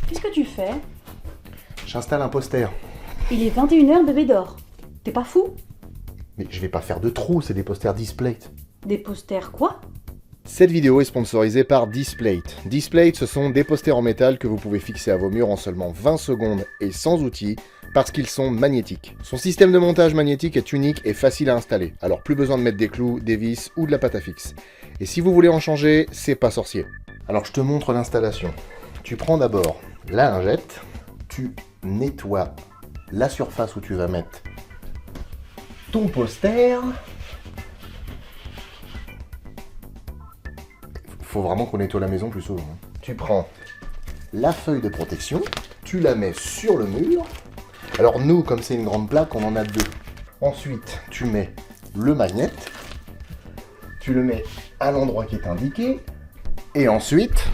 Qu'est-ce que tu fais? J'installe un poster. Il est 21h, bébé dort. T'es pas fou? Mais je vais pas faire de trous, c'est des posters Displate. Des posters quoi? Cette vidéo est sponsorisée par Displate. Displate, ce sont des posters en métal que vous pouvez fixer à vos murs en seulement 20 secondes et sans outils, parce qu'ils sont magnétiques. Son système de montage magnétique est unique et facile à installer, alors plus besoin de mettre des clous, des vis ou de la pâte à fixe. Et si vous voulez en changer, c'est pas sorcier. Alors je te montre l'installation. Tu prends d'abord la lingette, tu nettoies la surface où tu vas mettre ton poster. Faut vraiment qu'on nettoie la maison plus souvent. Tu prends la feuille de protection, tu la mets sur le mur. Alors nous, comme c'est une grande plaque, on en a deux. Ensuite, tu mets le magnet, tu le mets à l'endroit qui est indiqué, et ensuite,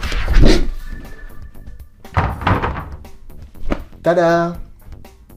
tada!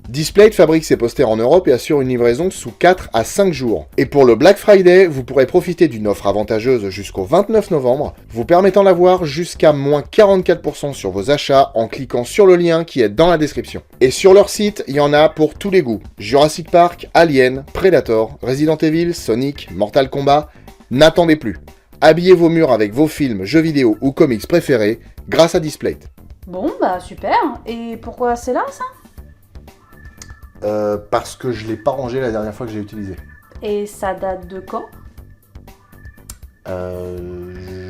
Displate fabrique ses posters en Europe et assure une livraison sous 4 à 5 jours. Et pour le Black Friday, vous pourrez profiter d'une offre avantageuse jusqu'au 29 novembre, vous permettant d'avoir jusqu'à moins 44% sur vos achats en cliquant sur le lien qui est dans la description. Et sur leur site, il y en a pour tous les goûts. Jurassic Park, Alien, Predator, Resident Evil, Sonic, Mortal Kombat, n'attendez plus. Habillez vos murs avec vos films, jeux vidéo ou comics préférés grâce à Displate. Bon, bah super. Et pourquoi c'est là, ça? Parce que je l'ai pas rangé la dernière fois que j'ai utilisé. Et ça date de quand?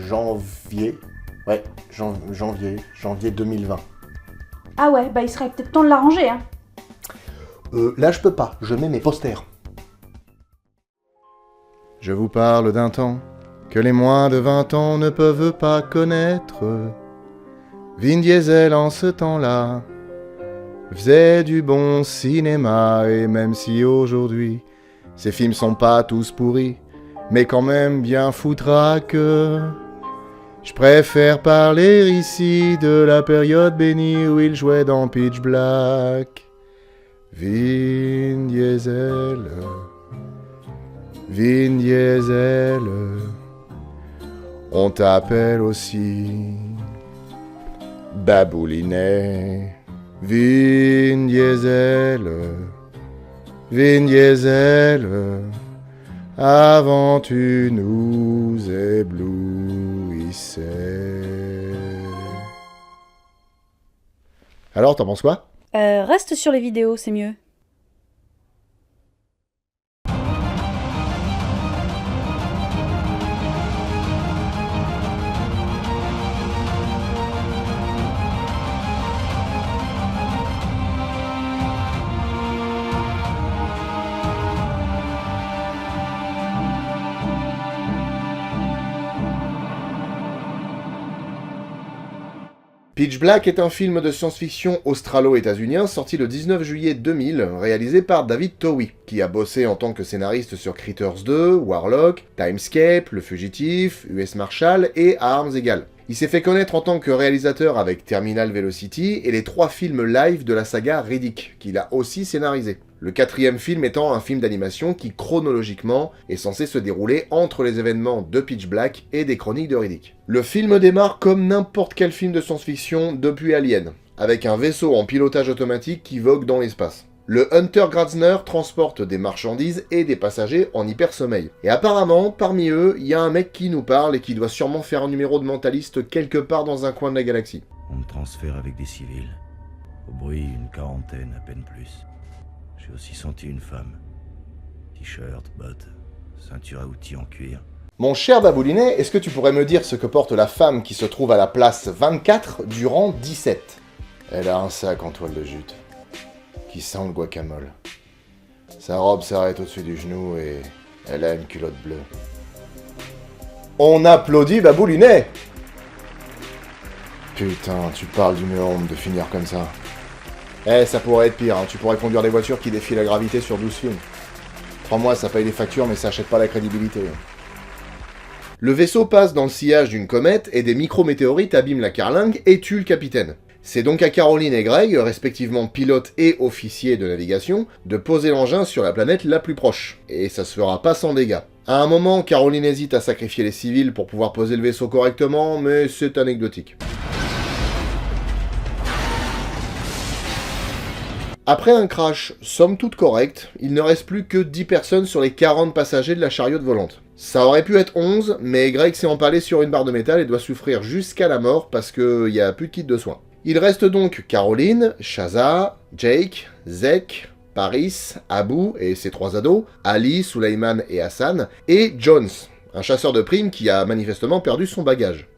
Janvier. Ouais, janvier 2020. Ah ouais, bah il serait peut-être temps de la ranger, hein. Là, je peux pas. Je mets mes posters. Je vous parle d'un temps que les moins de 20 ans ne peuvent pas connaître. Vin Diesel en ce temps-là faisait du bon cinéma, et même si aujourd'hui ces films sont pas tous pourris, mais quand même bien foutraque, je préfère parler ici de la période bénie où il jouait dans Pitch Black. Vin Diesel, Vin Diesel, on t'appelle aussi Baboulinet. Vin Diesel, Vin Diesel, avant tu nous éblouissais. Alors, t'en penses quoi? Reste sur les vidéos, c'est mieux. Pitch Black est un film de science-fiction australo-états-unien sorti le 19 juillet 2000, réalisé par David Towie, qui a bossé en tant que scénariste sur Critters 2, Warlock, Timescape, Le Fugitif, US Marshal et À Armes Égales. Il s'est fait connaître en tant que réalisateur avec Terminal Velocity et les 3 films live de la saga Riddick, qu'il a aussi scénarisé. Le 4e film étant un film d'animation qui, chronologiquement, est censé se dérouler entre les événements de Pitch Black et des chroniques de Riddick. Le film démarre comme n'importe quel film de science-fiction depuis Alien, avec un vaisseau en pilotage automatique qui vogue dans l'espace. Le Hunter Gratzner transporte des marchandises et des passagers en hypersommeil. Et apparemment, parmi eux, il y a un mec qui nous parle et qui doit sûrement faire un numéro de mentaliste quelque part dans un coin de la galaxie. On me transfère avec des civils. Au bruit, une quarantaine, à peine plus. J'ai aussi senti une femme. T-shirt, bottes, ceinture à outils en cuir. Mon cher Baboulinet, est-ce que tu pourrais me dire ce que porte la femme qui se trouve à la place 24 du rang 17? Elle a un sac en toile de jute, qui sent le guacamole. Sa robe s'arrête au-dessus du genou et elle a une culotte bleue. On applaudit Baboulinet! Putain, tu parles d'une honte de finir comme ça. Eh, ça pourrait être pire, hein. Tu pourrais conduire des voitures qui défient la gravité sur 12 films. 3 mois, ça paye les factures, mais ça achète pas la crédibilité. Le vaisseau passe dans le sillage d'une comète et des micrométéorites abîment la carlingue et tuent le capitaine. C'est donc à Caroline et Greg, respectivement pilote et officier de navigation, de poser l'engin sur la planète la plus proche. Et ça se fera pas sans dégâts. À un moment, Caroline hésite à sacrifier les civils pour pouvoir poser le vaisseau correctement, mais c'est anecdotique. Après un crash somme toute correct, il ne reste plus que 10 personnes sur les 40 passagers de la chariote volante. Ça aurait pu être 11, mais Greg s'est empalé sur une barre de métal et doit souffrir jusqu'à la mort parce qu'il n'y a plus de kit de soins. Il reste donc Caroline, Shaza, Jake, Zek, Paris, Abu et ses 3 ados, Ali, Sulaiman et Hassan, et Jones, un chasseur de primes qui a manifestement perdu son bagage.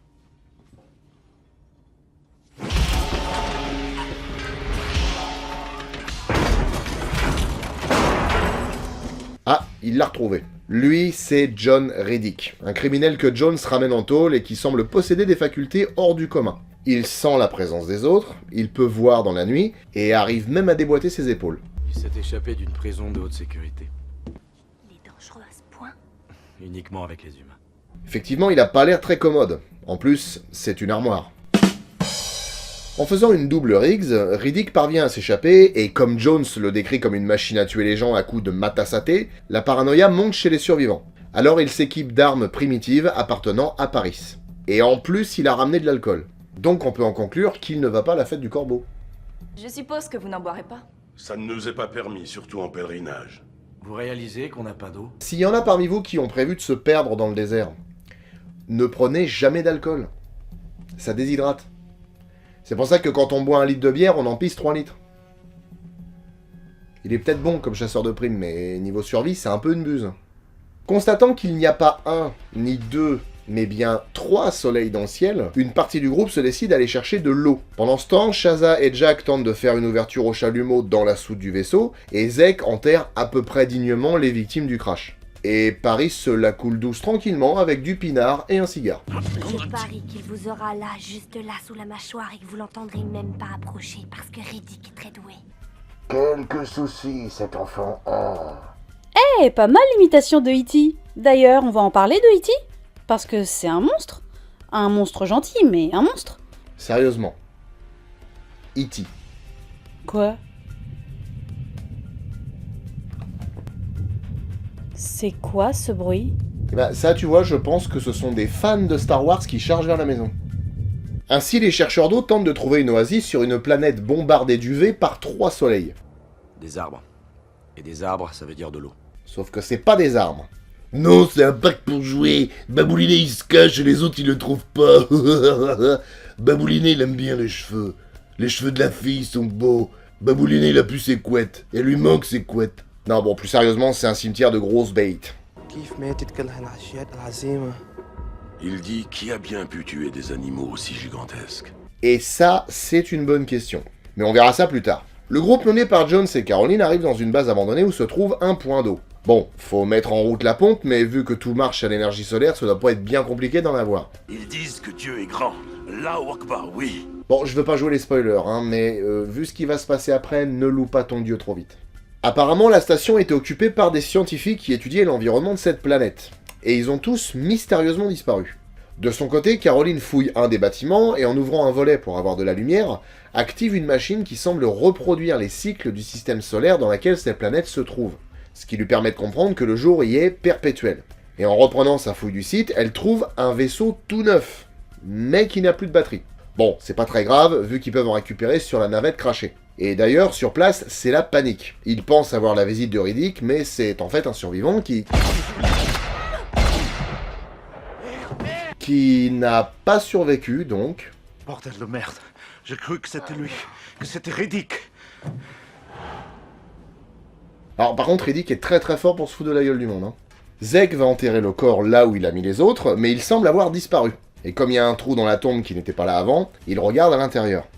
Ah, il l'a retrouvé. Lui, c'est John Riddick, un criminel que Jones ramène en tôle et qui semble posséder des facultés hors du commun. Il sent la présence des autres, il peut voir dans la nuit, et arrive même à déboîter ses épaules. Il s'est échappé d'une prison de haute sécurité. Il est dangereux à ce point. Uniquement avec les humains. Effectivement, il a pas l'air très commode. En plus, c'est une armoire. En faisant une double Riggs, Riddick parvient à s'échapper, et comme Jones le décrit comme une machine à tuer les gens à coups de matasaté, la paranoïa monte chez les survivants. Alors il s'équipe d'armes primitives appartenant à Paris. Et en plus, il a ramené de l'alcool. Donc on peut en conclure qu'il ne va pas à la fête du corbeau. Je suppose que vous n'en boirez pas. Ça ne nous est pas permis, surtout en pèlerinage. Vous réalisez qu'on n'a pas d'eau? S'il y en a parmi vous qui ont prévu de se perdre dans le désert, ne prenez jamais d'alcool. Ça déshydrate. C'est pour ça que quand on boit 1 litre de bière, on en pisse 3 litres. Il est peut-être bon comme chasseur de primes, mais niveau survie, c'est un peu une buse. Constatant qu'il n'y a pas 1, ni 2, mais bien 3 soleils dans le ciel, une partie du groupe se décide à aller chercher de l'eau. Pendant ce temps, Shaza et Jack tentent de faire une ouverture au chalumeau dans la soute du vaisseau, et Zek enterre à peu près dignement les victimes du crash. Et Paris se la coule douce tranquillement avec du pinard et un cigare. Je parie qu'il vous aura là, juste là, sous la mâchoire, et que vous l'entendrez même pas approcher, parce que Riddick est très doué. Quelques soucis, cet enfant a. Eh, pas mal l'imitation de E.T. D'ailleurs, on va en parler de E.T. Parce que c'est un monstre. Un monstre gentil, mais un monstre. Sérieusement. E.T. Quoi? C'est quoi ce bruit? Eh ben, ça, tu vois, je pense que ce sont des fans de Star Wars qui chargent vers la maison. Ainsi, les chercheurs d'eau tentent de trouver une oasis sur une planète bombardée d'UV par 3 soleils. Des arbres. Et des arbres, ça veut dire de l'eau. Sauf que c'est pas des arbres. Non, c'est un parc pour jouer. Babouliné, il se cache et les autres, ils le trouvent pas. Babouliné, il aime bien les cheveux. Les cheveux de la fille sont beaux. Babouliné, il a plus ses couettes. Elle lui manque ses couettes. Non, bon, plus sérieusement, c'est un cimetière de grosses bait. Il dit qui a bien pu tuer des animaux aussi gigantesques. Et ça, c'est une bonne question. Mais on verra ça plus tard. Le groupe mené par Jones et Caroline arrive dans une base abandonnée où se trouve un point d'eau. Bon, faut mettre en route la pompe, mais vu que tout marche à l'énergie solaire, ça doit pas être bien compliqué d'en avoir. Ils disent que Dieu est grand. Allahu Akbar, oui. Bon, je veux pas jouer les spoilers, hein, mais vu ce qui va se passer après, ne loue pas ton dieu trop vite. Apparemment, la station était occupée par des scientifiques qui étudiaient l'environnement de cette planète. Et ils ont tous mystérieusement disparu. De son côté, Caroline fouille un des bâtiments et en ouvrant un volet pour avoir de la lumière, active une machine qui semble reproduire les cycles du système solaire dans lequel cette planète se trouve. Ce qui lui permet de comprendre que le jour y est perpétuel. Et en reprenant sa fouille du site, elle trouve un vaisseau tout neuf, mais qui n'a plus de batterie. Bon, c'est pas très grave, vu qu'ils peuvent en récupérer sur la navette crachée. Et d'ailleurs, sur place, c'est la panique. Ils pensent avoir la visite de Riddick, mais c'est en fait un survivant qui n'a pas survécu, donc... Bordel de merde. J'ai cru que c'était lui. Que c'était Riddick. Alors par contre, Riddick est très fort pour se foutre de la gueule du monde. Hein. Zek va enterrer le corps là où il a mis les autres, mais il semble avoir disparu. Et comme il y a un trou dans la tombe qui n'était pas là avant, il regarde à l'intérieur.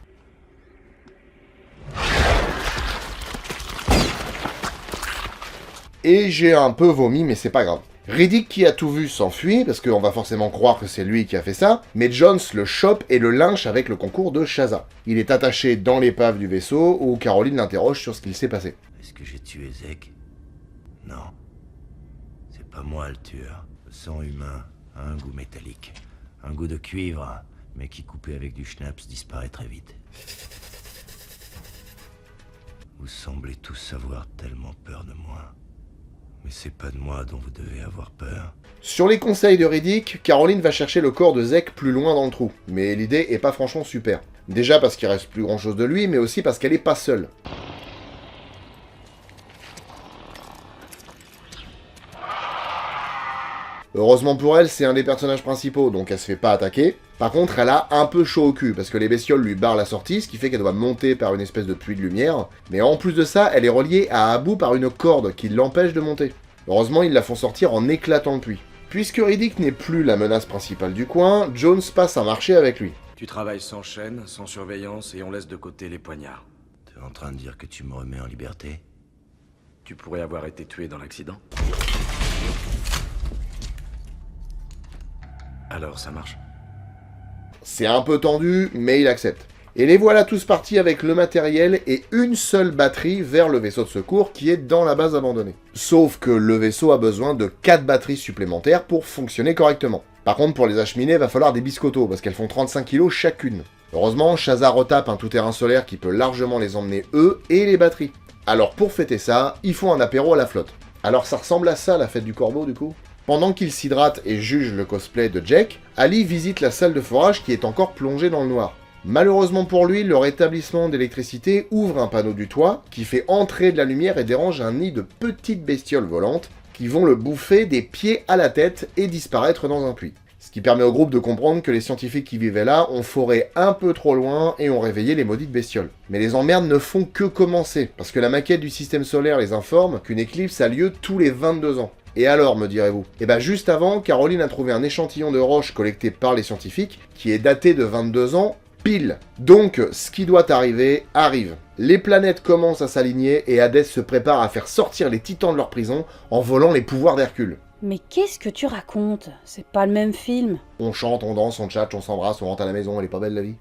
Et j'ai un peu vomi, mais c'est pas grave. Riddick, qui a tout vu, s'enfuit, parce qu'on va forcément croire que c'est lui qui a fait ça, mais Jones le chope et le lynche avec le concours de Shaza. Il est attaché dans l'épave du vaisseau, où Caroline l'interroge sur ce qu'il s'est passé. Est-ce que j'ai tué Zek? Non. C'est pas moi le tueur. Le sang humain a un goût métallique. Un goût de cuivre, mais qui coupé avec du schnapps disparaît très vite. Vous semblez tous avoir tellement peur de moi. Mais c'est pas de moi dont vous devez avoir peur. Sur les conseils de Riddick, Caroline va chercher le corps de Zek plus loin dans le trou. Mais l'idée est pas franchement super. Déjà parce qu'il reste plus grand chose de lui, mais aussi parce qu'elle est pas seule. Heureusement pour elle, c'est un des personnages principaux, donc elle se fait pas attaquer. Par contre, elle a un peu chaud au cul, parce que les bestioles lui barrent la sortie, ce qui fait qu'elle doit monter par une espèce de puits de lumière. Mais en plus de ça, elle est reliée à Abu par une corde qui l'empêche de monter. Heureusement, ils la font sortir en éclatant le puits. Puisque Riddick n'est plus la menace principale du coin, Jones passe un marché avec lui. Tu travailles sans chaîne, sans surveillance, et on laisse de côté les poignards. T'es en train de dire que tu me remets en liberté? Tu pourrais avoir été tué dans l'accident. Alors, ça marche? C'est un peu tendu, mais il accepte. Et les voilà tous partis avec le matériel et une seule batterie vers le vaisseau de secours qui est dans la base abandonnée. Sauf que le vaisseau a besoin de 4 batteries supplémentaires pour fonctionner correctement. Par contre, pour les acheminer, va falloir des biscottos, parce qu'elles font 35 kg chacune. Heureusement, Shazar retape un tout-terrain solaire qui peut largement les emmener eux et les batteries. Alors pour fêter ça, ils font un apéro à la flotte. Alors ça ressemble à ça, la fête du corbeau, du coup? Pendant qu'il s'hydrate et juge le cosplay de Jack, Ali visite la salle de forage qui est encore plongée dans le noir. Malheureusement pour lui, le rétablissement d'électricité ouvre un panneau du toit qui fait entrer de la lumière et dérange un nid de petites bestioles volantes qui vont le bouffer des pieds à la tête et disparaître dans un puits. Ce qui permet au groupe de comprendre que les scientifiques qui vivaient là ont foré un peu trop loin et ont réveillé les maudites bestioles. Mais les emmerdes ne font que commencer, parce que la maquette du système solaire les informe qu'une éclipse a lieu tous les 22 ans. Et alors, me direz-vous? Eh ben juste avant, Caroline a trouvé un échantillon de roche collecté par les scientifiques qui est daté de 22 ans pile. Donc, ce qui doit arriver, arrive. Les planètes commencent à s'aligner et Hadès se prépare à faire sortir les titans de leur prison en volant les pouvoirs d'Hercule. Mais qu'est-ce que tu racontes? C'est pas le même film. On chante, on danse, on tchatche, on s'embrasse, on rentre à la maison, elle est pas belle la vie.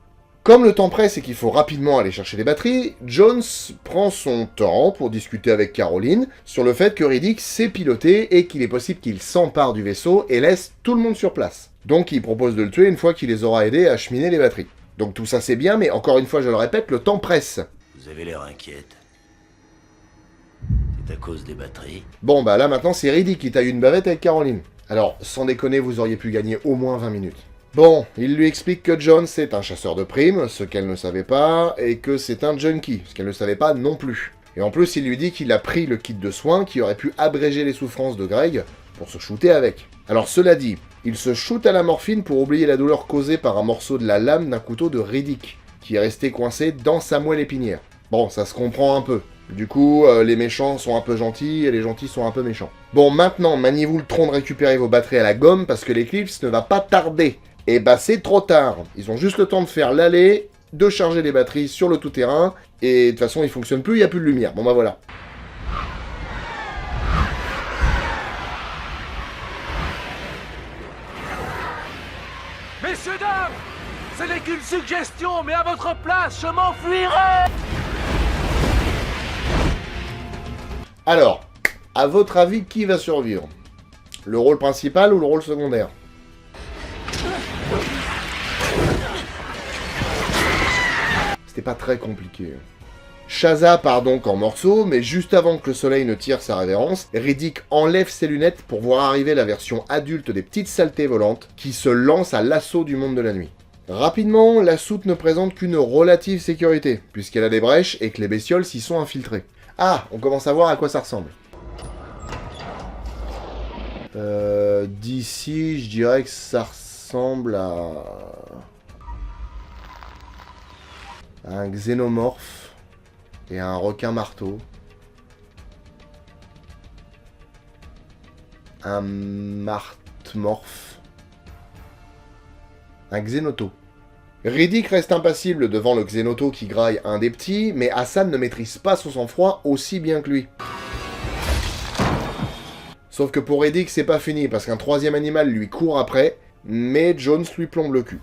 Comme le temps presse et qu'il faut rapidement aller chercher les batteries, Jones prend son temps pour discuter avec Caroline sur le fait que Riddick sait piloter et qu'il est possible qu'il s'empare du vaisseau et laisse tout le monde sur place. Donc il propose de le tuer une fois qu'il les aura aidés à acheminer les batteries. Donc tout ça c'est bien, mais encore une fois je le répète, le temps presse. Vous avez l'air inquiète. C'est à cause des batteries? Bon bah là maintenant c'est Riddick qui taille une bavette avec Caroline. Alors sans déconner vous auriez pu gagner au moins 20 minutes. Bon, il lui explique que Jones est un chasseur de primes, ce qu'elle ne savait pas, et que c'est un junkie, ce qu'elle ne savait pas non plus. Et en plus il lui dit qu'il a pris le kit de soins qui aurait pu abréger les souffrances de Greg pour se shooter avec. Alors cela dit, il se shoot à la morphine pour oublier la douleur causée par un morceau de la lame d'un couteau de Riddick, qui est resté coincé dans sa moelle épinière. Bon, ça se comprend un peu. Du coup, les méchants sont un peu gentils et les gentils sont un peu méchants. Bon, maintenant, maniez-vous le tronc de récupérer vos batteries à la gomme parce que l'éclipse ne va pas tarder. Et bah c'est trop tard. Ils ont juste le temps de faire l'aller, de charger les batteries sur le tout-terrain, et de toute façon ils fonctionnent plus, il n'y a plus de lumière. Bon bah voilà. Messieurs, dames, ce n'est qu'une suggestion, mais à votre place, je m'enfuirai! Alors, à votre avis, qui va survivre? Le rôle principal ou le rôle secondaire? C'était pas très compliqué. Shaza part donc en morceaux, mais juste avant que le soleil ne tire sa révérence, Riddick enlève ses lunettes pour voir arriver la version adulte des petites saletés volantes qui se lancent à l'assaut du monde de la nuit. Rapidement, la soute ne présente qu'une relative sécurité, puisqu'elle a des brèches et que les bestioles s'y sont infiltrées. Ah, on commence à voir à quoi ça ressemble. D'ici, je dirais que ça ressemble à un xénomorphe et un requin marteau. Un martmorphe. Un xénoto. Riddick reste impassible devant le xénoto qui graille un des petits, mais Hassan ne maîtrise pas son sang-froid aussi bien que lui. Sauf que pour Riddick, c'est pas fini, parce qu'un troisième animal lui court après, mais Jones lui plombe le cul.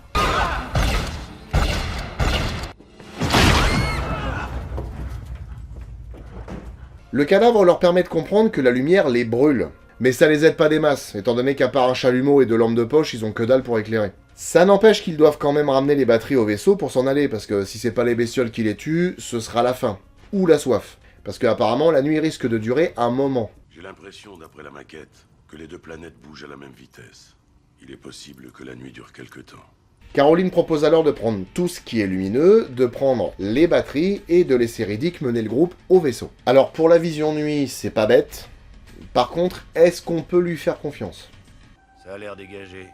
Le cadavre leur permet de comprendre que la lumière les brûle. Mais ça les aide pas des masses, étant donné qu'à part un chalumeau et deux lampes de poche, ils ont que dalle pour éclairer. Ça n'empêche qu'ils doivent quand même ramener les batteries au vaisseau pour s'en aller, parce que si c'est pas les bestioles qui les tuent, ce sera la faim. Ou la soif. Parce que apparemment la nuit risque de durer un moment. J'ai l'impression, d'après la maquette, que les deux planètes bougent à la même vitesse. Il est possible que la nuit dure quelque temps. Caroline propose alors de prendre tout ce qui est lumineux, de prendre les batteries et de laisser Riddick mener le groupe au vaisseau. Alors pour la vision nuit, c'est pas bête. Par contre, est-ce qu'on peut lui faire confiance? Ça a l'air dégagé.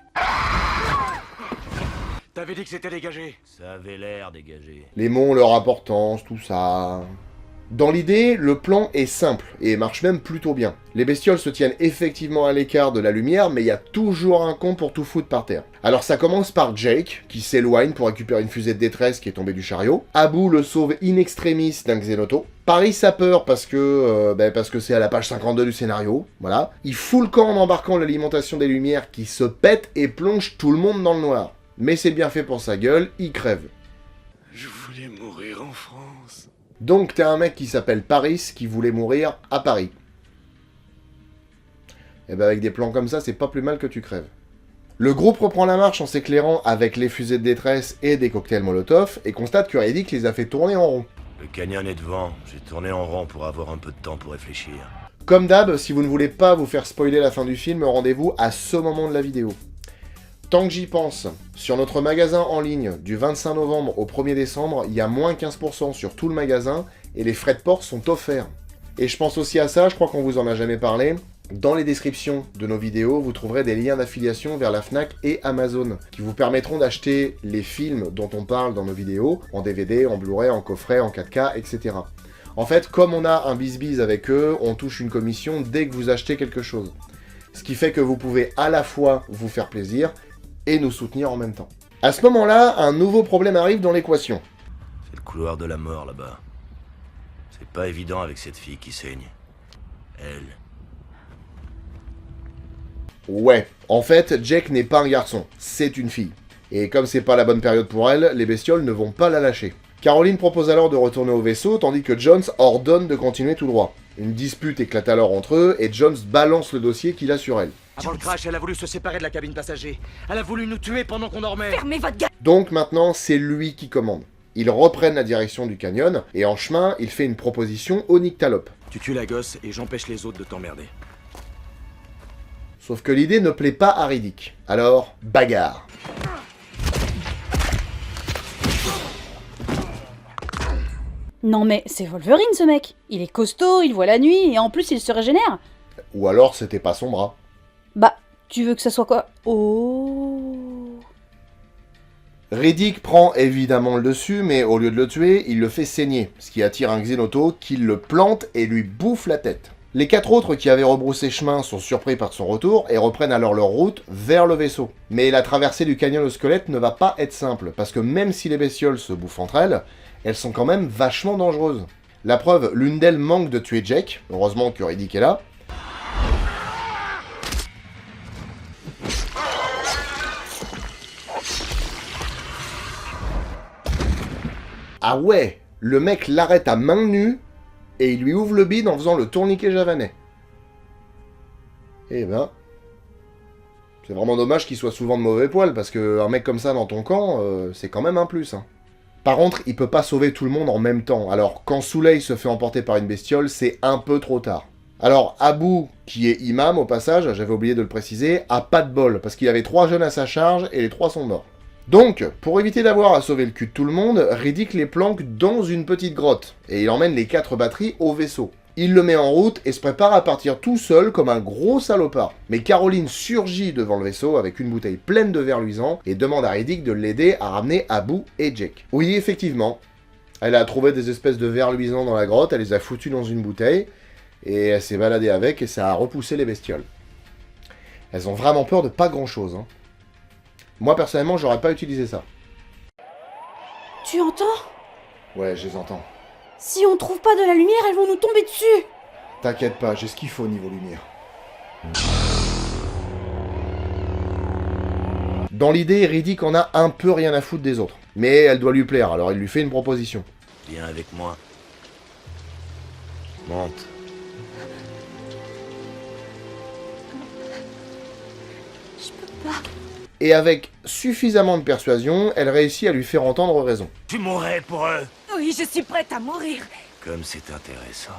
T'avais dit que c'était dégagé. Ça avait l'air dégagé. Les monts ont leur importance, tout ça... Dans l'idée, le plan est simple, et marche même plutôt bien. Les bestioles se tiennent effectivement à l'écart de la lumière, mais il y a toujours un con pour tout foutre par terre. Alors ça commence par Jake, qui s'éloigne pour récupérer une fusée de détresse qui est tombée du chariot. Abu le sauve in extremis d'un Xenoto. Paris a peur parce que c'est à la page 52 du scénario, voilà. Il fout le camp en embarquant l'alimentation des lumières qui se pète et plonge tout le monde dans le noir. Mais c'est bien fait pour sa gueule, il crève. Je voulais mourir en France. Donc t'as un mec qui s'appelle Paris qui voulait mourir à Paris. Et ben avec des plans comme ça, c'est pas plus mal que tu crèves. Le groupe reprend la marche en s'éclairant avec les fusées de détresse et des cocktails Molotov et constate que Riddick les a fait tourner en rond. Le canyon est devant. J'ai tourné en rond pour avoir un peu de temps pour réfléchir. Comme d'hab, si vous ne voulez pas vous faire spoiler la fin du film, rendez-vous à ce moment de la vidéo. Tant que j'y pense, sur notre magasin en ligne du 25 novembre au 1er décembre, il y a moins 15% sur tout le magasin et les frais de port sont offerts. Et je pense aussi à ça, je crois qu'on vous en a jamais parlé, dans les descriptions de nos vidéos, vous trouverez des liens d'affiliation vers la Fnac et Amazon qui vous permettront d'acheter les films dont on parle dans nos vidéos, en DVD, en Blu-ray, en coffret, en 4K, etc. En fait, comme on a un bis-bis avec eux, on touche une commission dès que vous achetez quelque chose. Ce qui fait que vous pouvez à la fois vous faire plaisir et nous soutenir en même temps. À ce moment-là, un nouveau problème arrive dans l'équation. C'est le couloir de la mort là-bas. C'est pas évident avec cette fille qui saigne. Elle. Ouais, en fait, Jake n'est pas un garçon, c'est une fille. Et comme c'est pas la bonne période pour elle, les bestioles ne vont pas la lâcher. Caroline propose alors de retourner au vaisseau, tandis que Jones ordonne de continuer tout droit. Une dispute éclate alors entre eux, et Jones balance le dossier qu'il a sur elle. Avant le crash, elle a voulu se séparer de la cabine passager. Elle a voulu nous tuer pendant qu'on dormait. Fermez votre gueule. Donc maintenant, c'est lui qui commande. Ils reprennent la direction du canyon, et en chemin, il fait une proposition au nyctalope. Tu tues la gosse et j'empêche les autres de t'emmerder. Sauf que l'idée ne plaît pas à Riddick. Alors, bagarre. Non mais c'est Wolverine ce mec. Il est costaud, il voit la nuit et en plus il se régénère. Ou alors, c'était pas son bras. Bah, tu veux que ça soit quoi? Oh. Riddick prend évidemment le dessus, mais au lieu de le tuer, il le fait saigner, ce qui attire un Xenoto qui le plante et lui bouffe la tête. Les 4 autres qui avaient rebroussé chemin sont surpris par son retour et reprennent alors leur route vers le vaisseau. Mais la traversée du canyon au squelette ne va pas être simple, parce que même si les bestioles se bouffent entre elles, elles sont quand même vachement dangereuses. La preuve, l'une d'elles manque de tuer Jake, heureusement que Riddick est là. Ah ouais, le mec l'arrête à main nue, et il lui ouvre le bide en faisant le tourniquet javanais. Eh ben... c'est vraiment dommage qu'il soit souvent de mauvais poil, parce qu'un mec comme ça dans ton camp, c'est quand même un plus. Hein. Par contre, il peut pas sauver tout le monde en même temps, alors quand Souley se fait emporter par une bestiole, c'est un peu trop tard. Alors Abu, qui est imam au passage, j'avais oublié de le préciser, a pas de bol, parce qu'il avait 3 jeunes à sa charge, et les 3 sont morts. Donc, pour éviter d'avoir à sauver le cul de tout le monde, Riddick les planque dans une petite grotte, et il emmène les 4 batteries au vaisseau. Il le met en route et se prépare à partir tout seul comme un gros salopard. Mais Caroline surgit devant le vaisseau avec une bouteille pleine de verre luisant et demande à Riddick de l'aider à ramener Abu et Jake. Oui, effectivement, elle a trouvé des espèces de verre luisants dans la grotte, elle les a foutus dans une bouteille, et elle s'est baladée avec et ça a repoussé les bestioles. Elles ont vraiment peur de pas grand-chose, hein. Moi, personnellement, j'aurais pas utilisé ça. Tu entends? Ouais, je les entends. Si on trouve pas de la lumière, elles vont nous tomber dessus. T'inquiète pas, j'ai ce qu'il faut au niveau lumière. Dans l'idée, Riddick en a un peu rien à foutre des autres. Mais elle doit lui plaire, alors il lui fait une proposition. Viens avec moi. Monte. Je peux pas. Et avec suffisamment de persuasion, elle réussit à lui faire entendre raison. Tu mourrais pour eux. Oui, je suis prête à mourir. Comme c'est intéressant.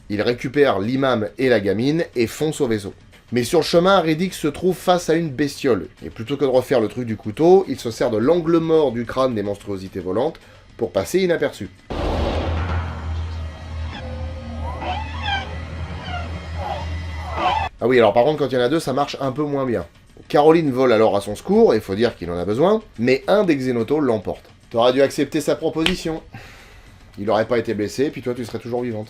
Il récupère l'imam et la gamine et fonce au vaisseau. Mais sur le chemin, Riddick se trouve face à une bestiole. Et plutôt que de refaire le truc du couteau, il se sert de l'angle mort du crâne des monstruosités volantes pour passer inaperçu. Ah oui, alors par contre, quand il y en a 2, ça marche un peu moins bien. Faut Caroline vole alors à son secours, et faut dire qu'il en a besoin, mais un des Xénotos l'emporte. T'aurais dû accepter sa proposition. Il aurait pas été blessé, puis toi tu serais toujours vivante.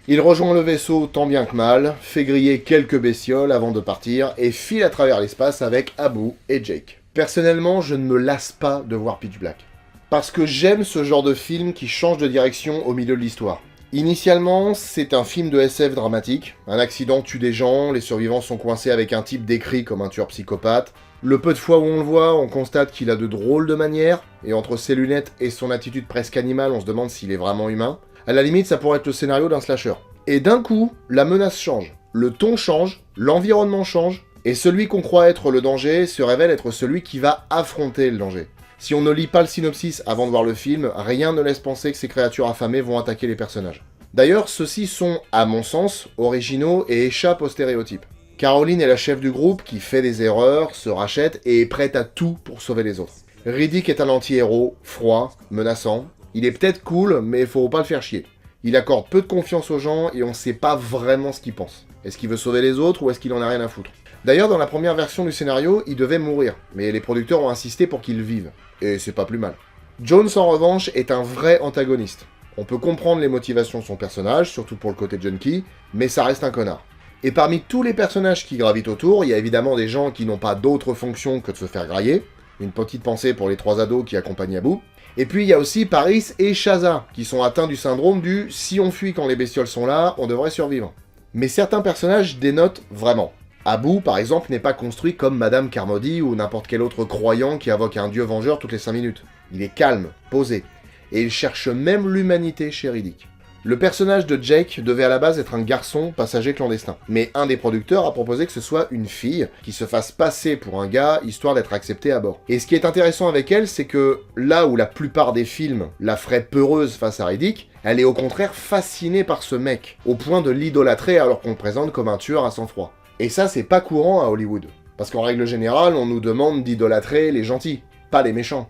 Il rejoint le vaisseau tant bien que mal, fait griller quelques bestioles avant de partir, et file à travers l'espace avec Abu et Jake. Personnellement, je ne me lasse pas de voir Pitch Black. Parce que j'aime ce genre de film qui change de direction au milieu de l'histoire. Initialement, c'est un film de SF dramatique. Un accident tue des gens, les survivants sont coincés avec un type décrit comme un tueur psychopathe. Le peu de fois où on le voit, on constate qu'il a de drôles de manières, et entre ses lunettes et son attitude presque animale, on se demande s'il est vraiment humain. À la limite, ça pourrait être le scénario d'un slasher. Et d'un coup, la menace change. Le ton change, l'environnement change, et celui qu'on croit être le danger se révèle être celui qui va affronter le danger. Si on ne lit pas le synopsis avant de voir le film, rien ne laisse penser que ces créatures affamées vont attaquer les personnages. D'ailleurs, ceux-ci sont, à mon sens, originaux et échappent aux stéréotypes. Caroline est la chef du groupe qui fait des erreurs, se rachète et est prête à tout pour sauver les autres. Riddick est un anti-héros, froid, menaçant. Il est peut-être cool, mais faut pas le faire chier. Il accorde peu de confiance aux gens et on sait pas vraiment ce qu'il pense. Est-ce qu'il veut sauver les autres ou est-ce qu'il en a rien à foutre? D'ailleurs, dans la première version du scénario, il devait mourir, mais les producteurs ont insisté pour qu'il vive. Et c'est pas plus mal. Jones, en revanche, est un vrai antagoniste. On peut comprendre les motivations de son personnage, surtout pour le côté junkie, mais ça reste un connard. Et parmi tous les personnages qui gravitent autour, il y a évidemment des gens qui n'ont pas d'autre fonction que de se faire grailler. Une petite pensée pour les 3 ados qui accompagnent Abu. Et puis il y a aussi Paris et Shaza, qui sont atteints du syndrome du « si on fuit quand les bestioles sont là, on devrait survivre ». Mais certains personnages dénotent vraiment. Abu, par exemple, n'est pas construit comme Madame Carmody ou n'importe quel autre croyant qui invoque un dieu vengeur toutes les 5 minutes. Il est calme, posé, et il cherche même l'humanité chez Riddick. Le personnage de Jake devait à la base être un garçon passager clandestin, mais un des producteurs a proposé que ce soit une fille qui se fasse passer pour un gars histoire d'être acceptée à bord. Et ce qui est intéressant avec elle, c'est que là où la plupart des films la feraient peureuse face à Riddick, elle est au contraire fascinée par ce mec, au point de l'idolâtrer alors qu'on le présente comme un tueur à sang-froid. Et ça, c'est pas courant à Hollywood. Parce qu'en règle générale, on nous demande d'idolâtrer les gentils, pas les méchants.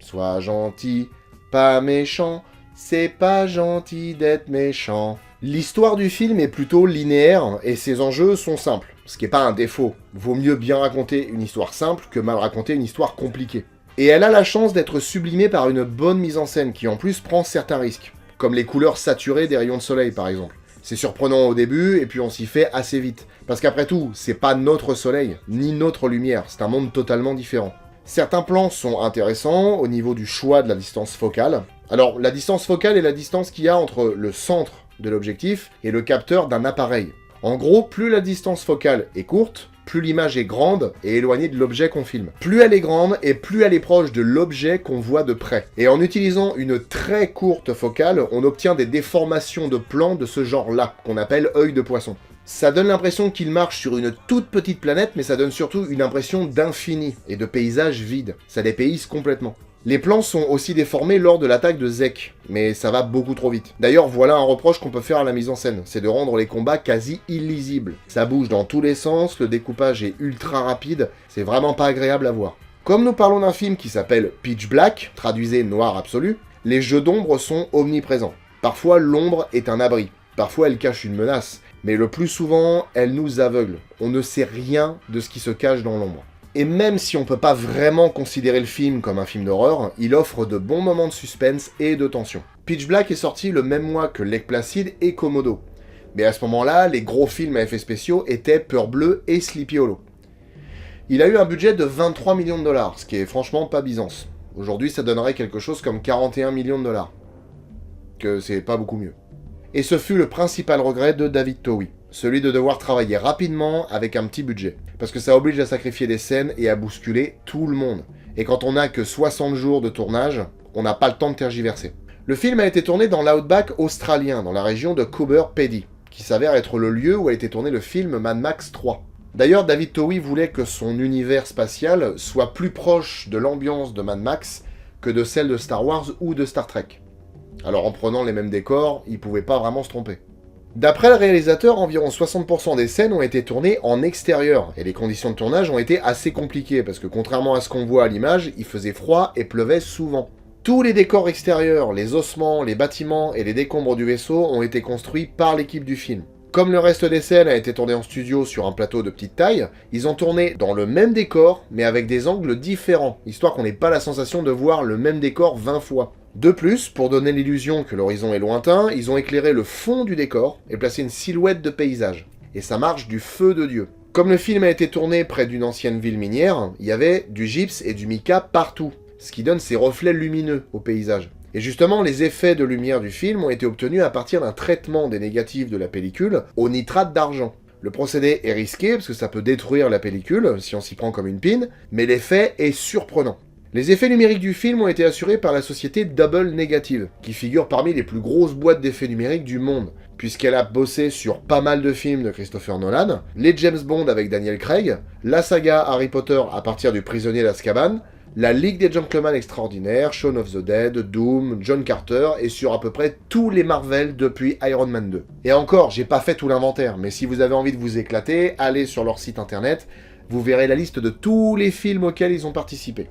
Sois gentil, pas méchant, c'est pas gentil d'être méchant. L'histoire du film est plutôt linéaire et ses enjeux sont simples, ce qui est pas un défaut. Vaut mieux bien raconter une histoire simple que mal raconter une histoire compliquée. Et elle a la chance d'être sublimée par une bonne mise en scène qui en plus prend certains risques, comme les couleurs saturées des rayons de soleil par exemple. C'est surprenant au début, et puis on s'y fait assez vite. Parce qu'après tout, c'est pas notre soleil, ni notre lumière, c'est un monde totalement différent. Certains plans sont intéressants au niveau du choix de la distance focale. Alors, la distance focale est la distance qu'il y a entre le centre de l'objectif et le capteur d'un appareil. En gros, plus la distance focale est courte, plus l'image est grande et éloignée de l'objet qu'on filme. Plus elle est grande et plus elle est proche de l'objet qu'on voit de près. Et en utilisant une très courte focale, on obtient des déformations de plan de ce genre-là, qu'on appelle œil de poisson. Ça donne l'impression qu'il marche sur une toute petite planète, mais ça donne surtout une impression d'infini et de paysage vide. Ça dépayse complètement. Les plans sont aussi déformés lors de l'attaque de Zek, mais ça va beaucoup trop vite. D'ailleurs, voilà un reproche qu'on peut faire à la mise en scène, c'est de rendre les combats quasi illisibles. Ça bouge dans tous les sens, le découpage est ultra rapide, c'est vraiment pas agréable à voir. Comme nous parlons d'un film qui s'appelle Pitch Black, traduisez noir absolu, les jeux d'ombre sont omniprésents. Parfois, l'ombre est un abri, parfois elle cache une menace, mais le plus souvent, elle nous aveugle. On ne sait rien de ce qui se cache dans l'ombre. Et même si on peut pas vraiment considérer le film comme un film d'horreur, il offre de bons moments de suspense et de tension. Pitch Black est sorti le même mois que Lake Placid et Komodo. Mais à ce moment-là, les gros films à effets spéciaux étaient Peur Bleue et Sleepy Hollow. Il a eu un budget de 23 millions de dollars, ce qui est franchement pas Byzance. Aujourd'hui, ça donnerait quelque chose comme 41 millions de dollars. Que c'est pas beaucoup mieux. Et ce fut le principal regret de David Towie. Celui de devoir travailler rapidement avec un petit budget. Parce que ça oblige à sacrifier des scènes et à bousculer tout le monde. Et quand on n'a que 60 jours de tournage, on n'a pas le temps de tergiverser. Le film a été tourné dans l'outback australien, dans la région de Coober Pedy, qui s'avère être le lieu où a été tourné le film Mad Max 3. D'ailleurs, David Towie voulait que son univers spatial soit plus proche de l'ambiance de Mad Max que de celle de Star Wars ou de Star Trek. Alors en prenant les mêmes décors, il pouvait pas vraiment se tromper. D'après le réalisateur, environ 60% des scènes ont été tournées en extérieur, et les conditions de tournage ont été assez compliquées, parce que contrairement à ce qu'on voit à l'image, il faisait froid et pleuvait souvent. Tous les décors extérieurs, les ossements, les bâtiments et les décombres du vaisseau ont été construits par l'équipe du film. Comme le reste des scènes a été tourné en studio sur un plateau de petite taille, ils ont tourné dans le même décor, mais avec des angles différents, histoire qu'on n'ait pas la sensation de voir le même décor 20 fois. De plus, pour donner l'illusion que l'horizon est lointain, ils ont éclairé le fond du décor et placé une silhouette de paysage. Et ça marche du feu de Dieu. Comme le film a été tourné près d'une ancienne ville minière, il y avait du gypse et du mica partout, ce qui donne ces reflets lumineux au paysage. Et justement, les effets de lumière du film ont été obtenus à partir d'un traitement des négatifs de la pellicule au nitrate d'argent. Le procédé est risqué parce que ça peut détruire la pellicule si on s'y prend comme une pine, mais l'effet est surprenant. Les effets numériques du film ont été assurés par la société Double Negative, qui figure parmi les plus grosses boîtes d'effets numériques du monde, puisqu'elle a bossé sur pas mal de films de Christopher Nolan, les James Bond avec Daniel Craig, la saga Harry Potter à partir du Prisonnier d'Azkaban, la Ligue des Gentlemen Extraordinaires, Shaun of the Dead, Doom, John Carter, et sur à peu près tous les Marvel depuis Iron Man 2. Et encore, j'ai pas fait tout l'inventaire, mais si vous avez envie de vous éclater, allez sur leur site internet, vous verrez la liste de tous les films auxquels ils ont participé.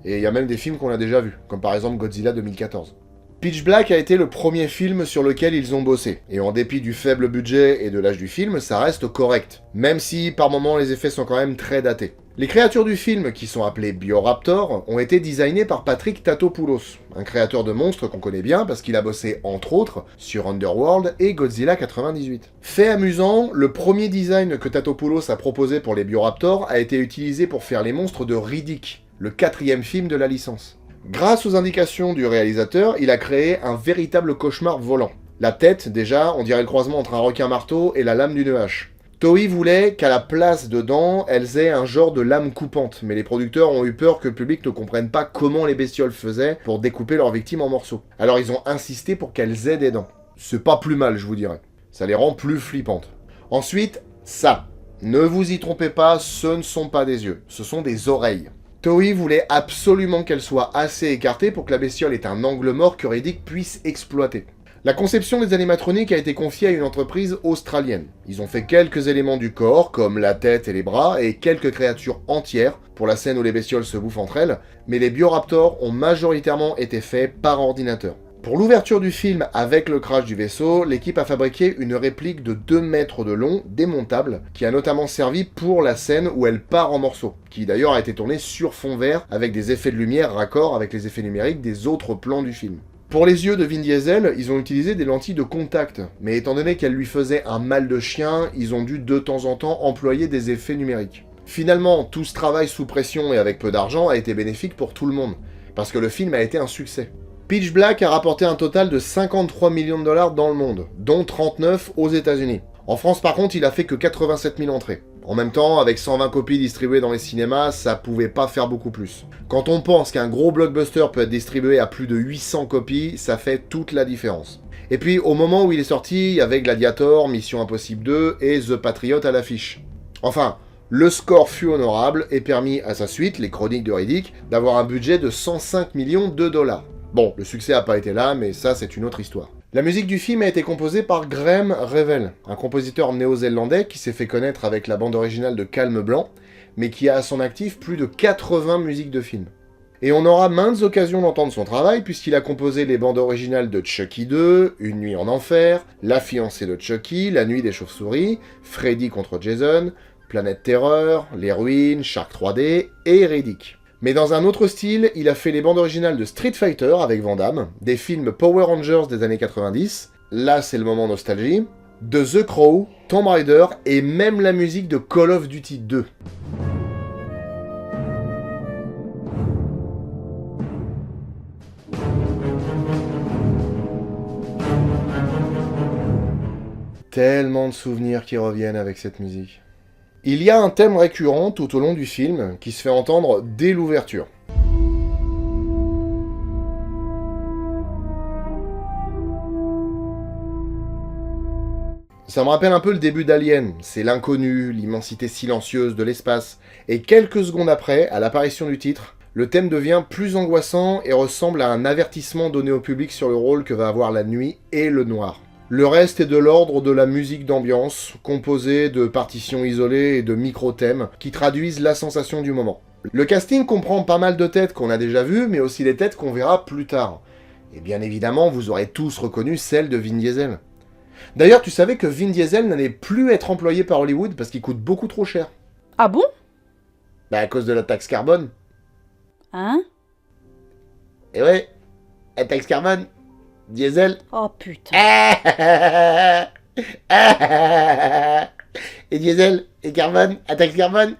Et il y a même des films qu'on a déjà vus, comme par exemple Godzilla 2014. Pitch Black a été le premier film sur lequel ils ont bossé, et en dépit du faible budget et de l'âge du film, ça reste correct, même si par moments les effets sont quand même très datés. Les créatures du film, qui sont appelées Bioraptor, ont été designées par Patrick Tatopoulos, un créateur de monstres qu'on connaît bien parce qu'il a bossé entre autres sur Underworld et Godzilla 98. Fait amusant, le premier design que Tatopoulos a proposé pour les Bioraptors a été utilisé pour faire les monstres de Riddick, le 4e film de la licence. Grâce aux indications du réalisateur, il a créé un véritable cauchemar volant. La tête, déjà, on dirait le croisement entre un requin-marteau et la lame d'une hache. Toei voulait qu'à la place dedans, elles aient un genre de lame coupante, mais les producteurs ont eu peur que le public ne comprenne pas comment les bestioles faisaient pour découper leurs victimes en morceaux. Alors ils ont insisté pour qu'elles aient des dents. C'est pas plus mal, je vous dirais. Ça les rend plus flippantes. Ensuite, ça. Ne vous y trompez pas, ce ne sont pas des yeux, ce sont des oreilles. Toei voulait absolument qu'elle soit assez écartée pour que la bestiole ait un angle mort que Riddick puisse exploiter. La conception des animatroniques a été confiée à une entreprise australienne. Ils ont fait quelques éléments du corps, comme la tête et les bras, et quelques créatures entières, pour la scène où les bestioles se bouffent entre elles, mais les Bioraptors ont majoritairement été faits par ordinateur. Pour l'ouverture du film avec le crash du vaisseau, l'équipe a fabriqué une réplique de 2 mètres de long, démontable, qui a notamment servi pour la scène où elle part en morceaux, qui d'ailleurs a été tournée sur fond vert avec des effets de lumière raccord avec les effets numériques des autres plans du film. Pour les yeux de Vin Diesel, ils ont utilisé des lentilles de contact, mais étant donné qu'elles lui faisaient un mal de chien, ils ont dû de temps en temps employer des effets numériques. Finalement, tout ce travail sous pression et avec peu d'argent a été bénéfique pour tout le monde, parce que le film a été un succès. Pitch Black a rapporté un total de 53 millions de dollars dans le monde, dont 39 aux États-Unis. En France par contre, il a fait que 87 000 entrées. En même temps, avec 120 copies distribuées dans les cinémas, ça pouvait pas faire beaucoup plus. Quand on pense qu'un gros blockbuster peut être distribué à plus de 800 copies, ça fait toute la différence. Et puis, au moment où il est sorti, il y avait Gladiator, Mission Impossible 2 et The Patriot à l'affiche. Enfin, le score fut honorable et permit à sa suite, Les Chroniques de Riddick, d'avoir un budget de 105 millions de dollars. Bon, le succès n'a pas été là, mais ça c'est une autre histoire. La musique du film a été composée par Graham Revell, un compositeur néo-zélandais qui s'est fait connaître avec la bande originale de Calme Blanc, mais qui a à son actif plus de 80 musiques de films. Et on aura maintes occasions d'entendre son travail, puisqu'il a composé les bandes originales de Chucky 2, Une nuit en enfer, La fiancée de Chucky, La nuit des chauves-souris, Freddy contre Jason, Planète Terreur, Les Ruines, Shark 3D et Riddick. Mais dans un autre style, il a fait les bandes originales de Street Fighter avec Van Damme, des films Power Rangers des années 90, là c'est le moment nostalgie, de The Crow, Tomb Raider et même la musique de Call of Duty 2. Tellement de souvenirs qui reviennent avec cette musique. Il y a un thème récurrent tout au long du film qui se fait entendre dès l'ouverture. Ça me rappelle un peu le début d'Alien, c'est l'inconnu, l'immensité silencieuse de l'espace, et quelques secondes après, à l'apparition du titre, le thème devient plus angoissant et ressemble à un avertissement donné au public sur le rôle que va avoir la nuit et le noir. Le reste est de l'ordre de la musique d'ambiance, composée de partitions isolées et de micro-thèmes qui traduisent la sensation du moment. Le casting comprend pas mal de têtes qu'on a déjà vues, mais aussi des têtes qu'on verra plus tard. Et bien évidemment, vous aurez tous reconnu celle de Vin Diesel. D'ailleurs, tu savais que Vin Diesel n'allait plus être employé par Hollywood parce qu'il coûte beaucoup trop cher. Ah bon? Bah à cause de la taxe carbone. Hein? Et ouais, la taxe carbone, Diesel. Oh putain. Et Diesel, et carbone, à taxe carbone.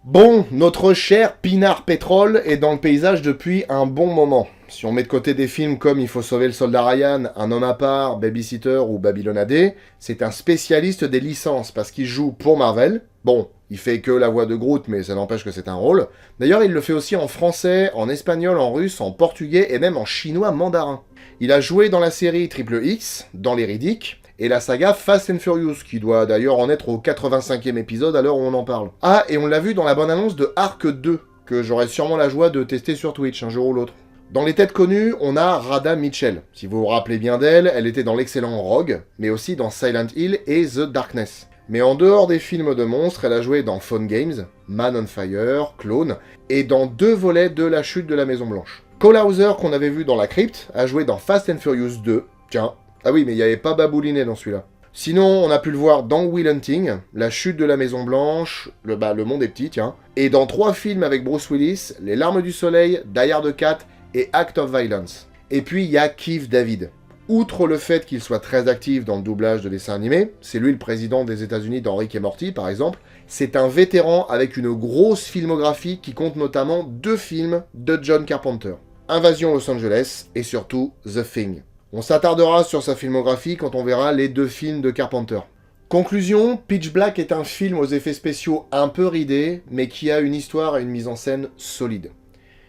Bon, notre cher Pinard Pétrole est dans le paysage depuis un bon moment. Si on met de côté des films comme Il faut sauver le soldat Ryan, Un homme à part, Babysitter ou Babylon AD, c'est un spécialiste des licences parce qu'il joue pour Marvel. Bon, il fait que la voix de Groot, mais ça n'empêche que c'est un rôle. D'ailleurs, il le fait aussi en français, en espagnol, en russe, en portugais et même en chinois mandarin. Il a joué dans la série Triple X, dans Les Riddick, et la saga Fast and Furious, qui doit d'ailleurs en être au 85e épisode à l'heure où on en parle. Ah, et on l'a vu dans la bande-annonce de Arc 2, que j'aurai sûrement la joie de tester sur Twitch un jour ou l'autre. Dans les têtes connues, on a Radha Mitchell. Si vous vous rappelez bien d'elle, elle était dans l'excellent Rogue, mais aussi dans Silent Hill et The Darkness. Mais en dehors des films de monstres, elle a joué dans Phone Games, Man on Fire, Clone, et dans 2 volets de La Chute de la Maison Blanche. Cole Hauser, qu'on avait vu dans La Crypte, a joué dans Fast and Furious 2, tiens. Ah oui, mais il n'y avait pas Baboulinet dans celui-là. Sinon, on a pu le voir dans Will Hunting, La Chute de la Maison Blanche, le monde est petit, tiens, et dans 3 films avec Bruce Willis, Les Larmes du Soleil, Die Hard 4 et Act of Violence. Et puis il y a Keith David. Outre le fait qu'il soit très actif dans le doublage de dessins animés, c'est lui le président des États-Unis dans Rick et Morty par exemple, c'est un vétéran avec une grosse filmographie qui compte notamment 2 films de John Carpenter. Invasion Los Angeles et surtout The Thing. On s'attardera sur sa filmographie quand on verra les 2 films de Carpenter. Conclusion, Pitch Black est un film aux effets spéciaux un peu ridés, mais qui a une histoire et une mise en scène solide.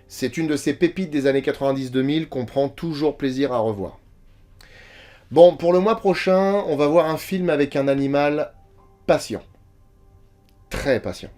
C'est une de ces pépites des années 90-2000 qu'on prend toujours plaisir à revoir. Bon, pour le mois prochain, on va voir un film avec un animal patient. Très patient.